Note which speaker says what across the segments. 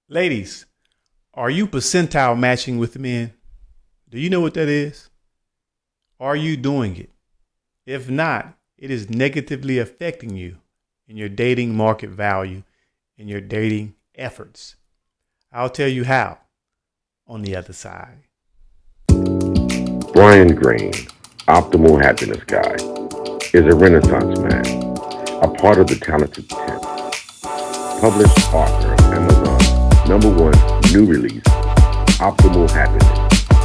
Speaker 1: Ladies, are you percentile matching with men? Do you know what that is? Are you doing it? If not, it is negatively affecting you in your dating market value, in your dating efforts. I'll tell you how on the other side.
Speaker 2: Brian Green, Optimal Happiness Guy, is a Renaissance man, a part of the Talented 10, published author of Amazon's #1 new release, Optimal Happiness,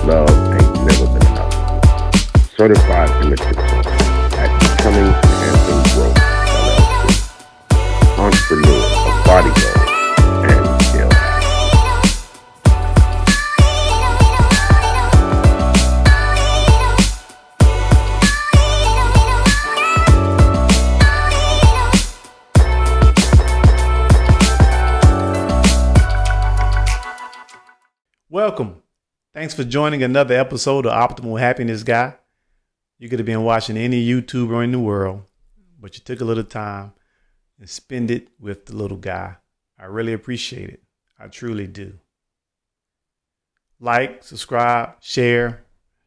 Speaker 2: Love Ain't Never Been Enough, certified holistic coach at Becoming Handsome Growth, LLC, entrepreneur of Body Goals and Skill.
Speaker 1: Welcome. Thanks for joining another episode of Optimal Happiness Guy. You could have been watching any YouTuber in the world, but you took a little time and spend it with the little guy. I really appreciate it. I truly do. Like, subscribe, share,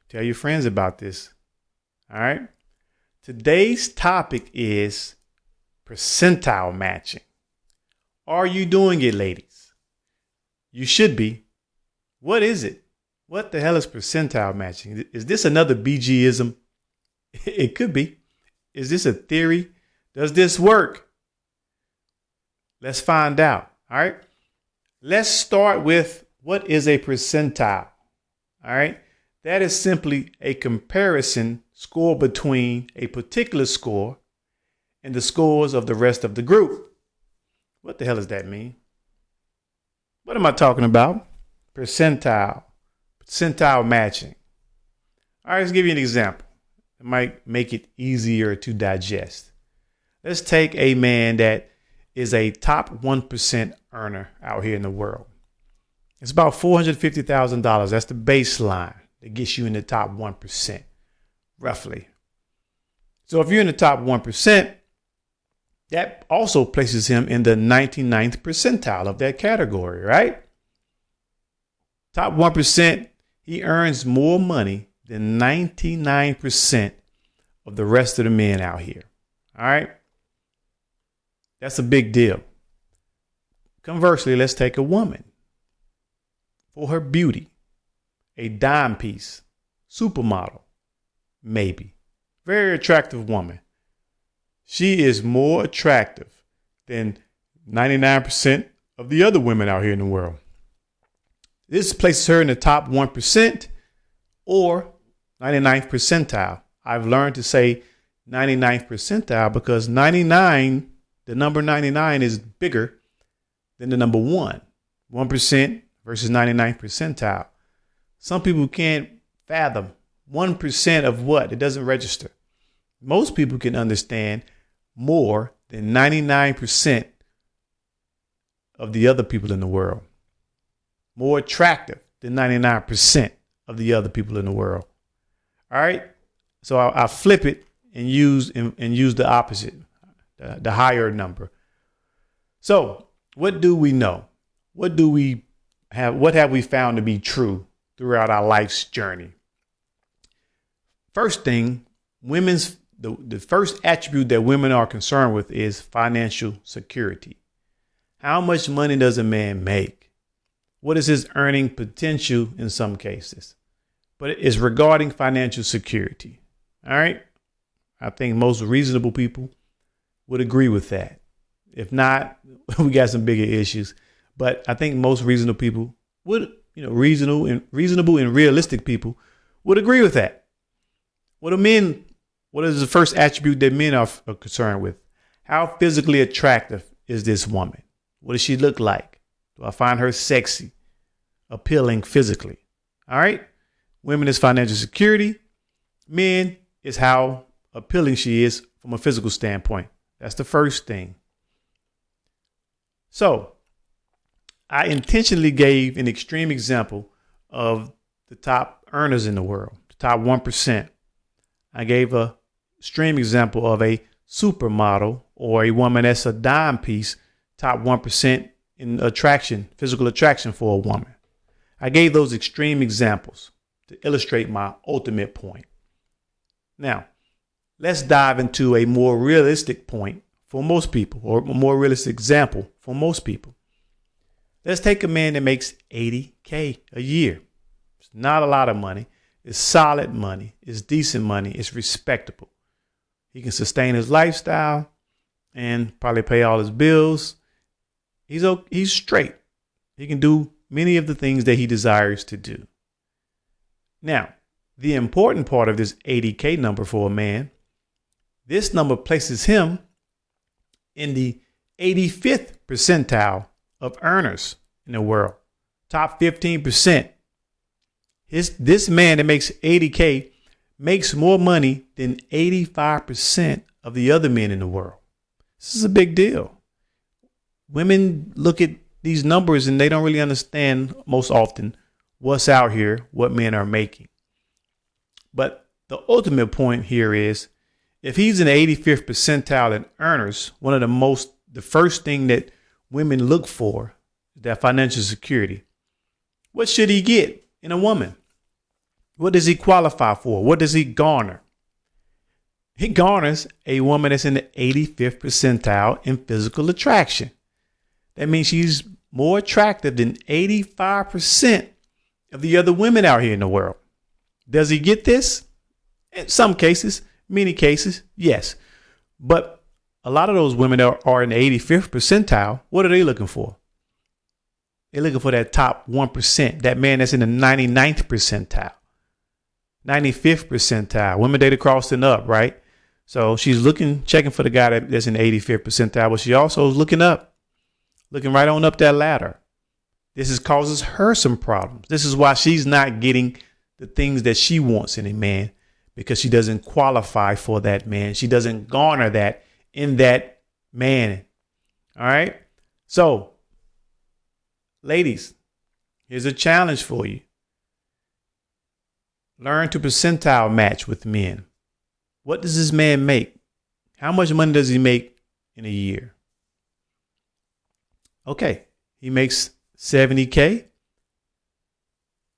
Speaker 1: tell your friends about this. All right. Today's topic is percentile matching. Are you doing it, ladies? You should be. What is it? What the hell is percentile matching? Is this another BGism? It could be. Is this a theory? Does this work? Let's find out. All right. Let's start with what is a percentile. All right. That is simply a comparison score between a particular score and the scores of the rest of the group. What the hell does that mean? What am I talking about? Percentile matching. All right, let's give you an example. It might make it easier to digest. Let's take a man that is a top 1% earner out here in the world. It's about $450,000. That's the baseline that gets you in the top 1%, roughly. So if you're in the top 1%, that also places him in the 99th percentile of that category, right? Top 1%, he earns more money than 99% of the rest of the men out here. All right. That's a big deal. Conversely, let's take a woman. For her beauty, a dime piece, supermodel, maybe. Very attractive woman. She is more attractive than 99% of the other women out here in the world. This places her in the top 1% or 99th percentile. I've learned to say 99th percentile because 99, the number 99 is bigger than the number 1. 1% versus 99th percentile. Some people can't fathom 1% of what? It doesn't register. Most people can understand more than 99% of the other people in the world. More attractive than 99% of the other people in the world. All right. So I'll flip it and use the opposite, the higher number. So what do we know? What do we have? What have we found to be true throughout our life's journey? First thing, the first attribute that women are concerned with is financial security. How much money does a man make? What is his earning potential in some cases? But it is regarding financial security. All right. I think most reasonable people would agree with that. If not, we got some bigger issues. But I think most reasonable people would, reasonable and realistic people would agree with that. What is the first attribute that men are concerned with? How physically attractive is this woman? What does she look like? Do I find her sexy, appealing physically? All right. Women is financial security. Men is how appealing she is from a physical standpoint. That's the first thing. So I intentionally gave an extreme example of the top earners in the world, the top 1%. I gave a extreme example of a supermodel or a woman that's a dime piece, top 1%, in attraction, physical attraction for a woman. I gave those extreme examples to illustrate my ultimate point. Now, let's dive into a more realistic point for most people, or a more realistic example for most people. Let's take a man that makes $80K a year. It's not a lot of money. It's solid money. It's decent money. It's respectable. He can sustain his lifestyle and probably pay all his bills. He's straight. He can do many of the things that he desires to do. Now, the important part of this 80K number for a man, this number places him in the 85th percentile of earners in the world, top 15%. This man that makes 80K makes more money than 85% of the other men in the world. This is a big deal. Women look at these numbers and they don't really understand most often what's out here, what men are making. But the ultimate point here is, if he's in the 85th percentile in earners, the first thing that women look for is that financial security. What should he get in a woman? What does he qualify for? What does he garner? He garners a woman that's in the 85th percentile in physical attraction. That means she's more attractive than 85% of the other women out here in the world. Does he get this? In some cases, many cases, yes. But a lot of those women are in the 85th percentile. What are they looking for? They're looking for that top 1%, that man that's in the 99th percentile, 95th percentile. Women date across and up, right? So she's checking for the guy that's in the 85th percentile, but she also is looking right on up that ladder. This causes her some problems. This is why she's not getting the things that she wants in a man, because she doesn't qualify for that man. She doesn't garner that in that man. All right. So, ladies, here's a challenge for you. Learn to percentile match with men. What does this man make? How much money does he make in a year? Okay, he makes 70K.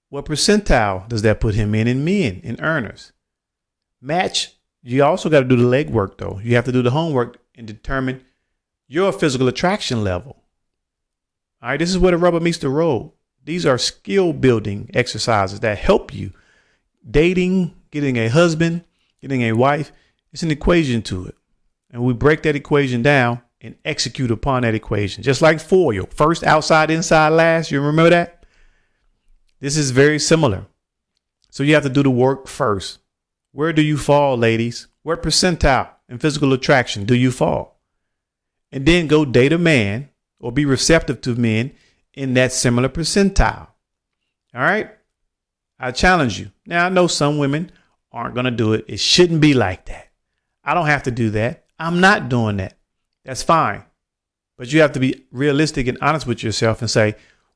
Speaker 1: What percentile does that put him in men, in earners? Match. You also got to do the legwork, though. You have to do the homework and determine your physical attraction level. All right, this is where the rubber meets the road. These are skill building exercises that help you. Dating, getting a husband, getting a wife, it's an equation to it. And we break that equation down and execute upon that equation. Just like foil. First, outside, inside, last. You remember that? This is very similar. So you have to do the work first. Where do you fall, ladies? What percentile in physical attraction do you fall? And then go date a man or be receptive to men in that similar percentile. All right. I challenge you. Now, I know some women aren't going to do it. It shouldn't be like that. I don't have to do that. I'm not doing that. That's fine. But you have to be realistic and honest with yourself and say,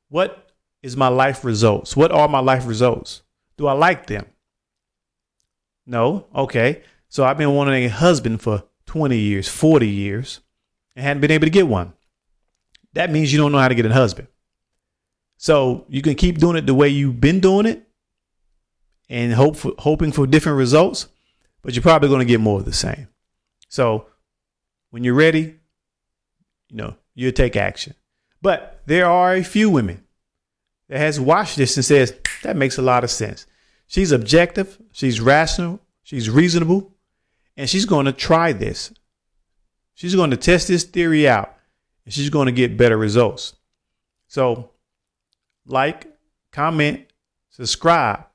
Speaker 1: what is my life results? What are my life results? Do I like them? No. Okay. So I've been wanting a husband for 20 years, 40 years, and hadn't been able to get one. That means you don't know how to get a husband. So you can keep doing it the way you've been doing it and hoping for different results, but you're probably going to get more of the same. So when you're ready, you'll take action. But there are a few women that has watched this and says, that makes a lot of sense. She's objective, she's rational, she's reasonable, and she's going to try this. She's going to test this theory out, and she's going to get better results. So like, comment, subscribe,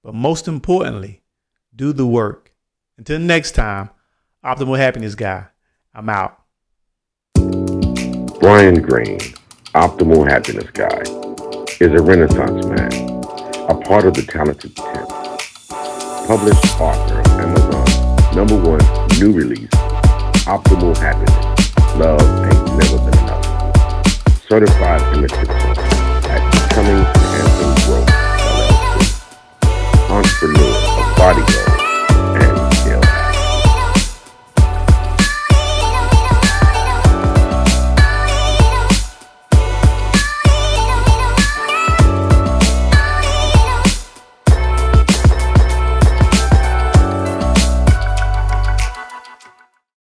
Speaker 1: but most importantly, do the work. Until next time, Optimal Happiness Guy, I'm out.
Speaker 2: Brian Green, Optimal Happiness Guy, is a Renaissance man, a part of the talented 10. Published author of Amazon's #1 new release, Optimal Happiness, Love Ain't Never Been Enough. Certified image consultant at Becoming and Growth, LLC. Entrepreneur of Body Goals